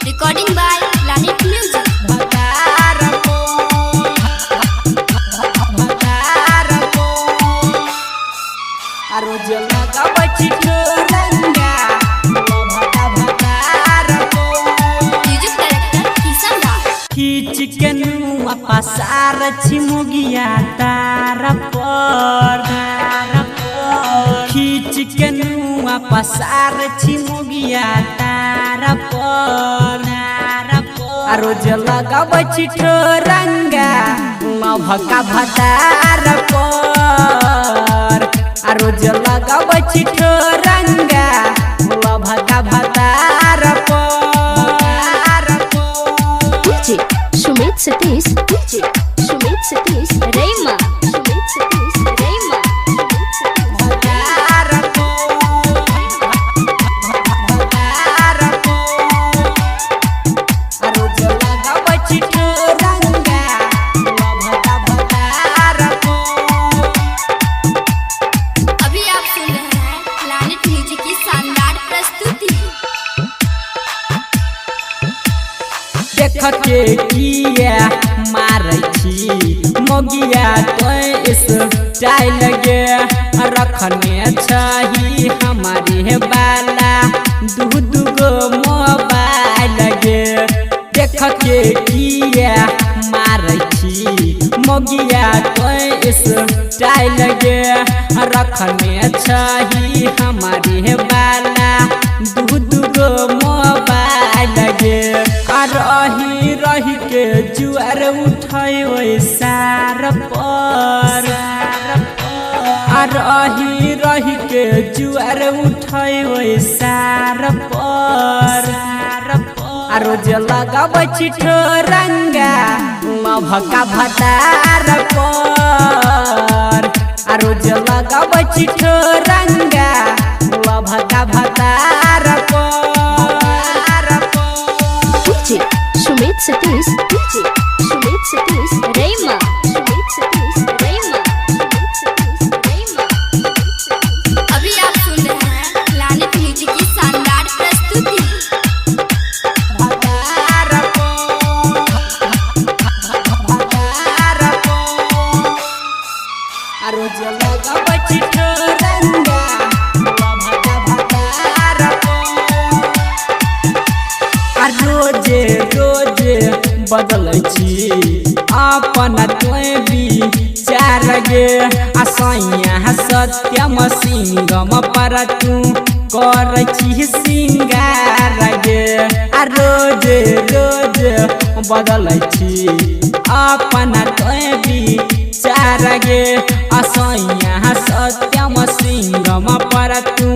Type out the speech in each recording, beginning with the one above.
Recording by Planet Music. Music director Kisan Das. खींच के नुआ पसार छिमुगिया तार पर खींच के नुआ पसार छिमुगिया तार पर रोज लगाब ठोरंगा भका भतार पर रोज लगाब ठोरंगा भका भतार पर DJ Sumit Satish. DJ Sumit Satish. Rema. Sumit Satish. Rema. अभी आप सुन रहे हैं प्लैनेट म्यूजिक की शानदार प्रस्तुति। देख के किया मारै छी मोगिया तो स्टाइल गे रखने छही हमारे बाला दू गो मोबाइल गे देख के किया मारै छी मोगिया तो स्टाइल गे रखने छही हमारे बाला दू गो मोबाइल गे रही रही के जुआर उठाई सार पर रही रही के जुआर उठाई सार पर रोज लगाब ठोरंगा भका भतार पर रोज लगाब ठोरंगा भका भतार पर DJ Sumit Satish. DJ Sumit Satish. Rema. Sumit Satish. Rema. Sumit Satish. Rema. अभी आप सुन रहे हैं प्लैनेट म्यूजिक की शानदार प्रस्तुति। रोज लगाब ठोरंगा भका भतार रोजे रोजे बदल छी अपन विचार गे असैया सत्यम सिंगम पर तू कर छी सिंगार गे रोजे रोजे बदल छी अपन विचार गे असैया सत्यम सिंगम पर तू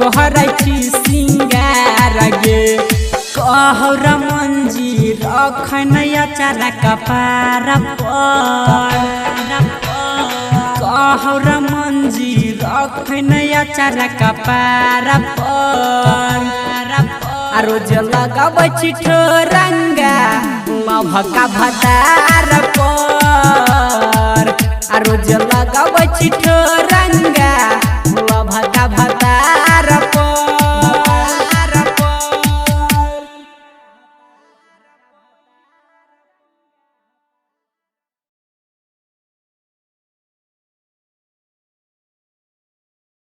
कर छी सिंगार गे कहर मंजी रखन अचार कपार पर कहर मंजी रखन अचार कपार पर रोज लगाब ठोरंगा भका भतार पर रोज लगाब ठोरंगा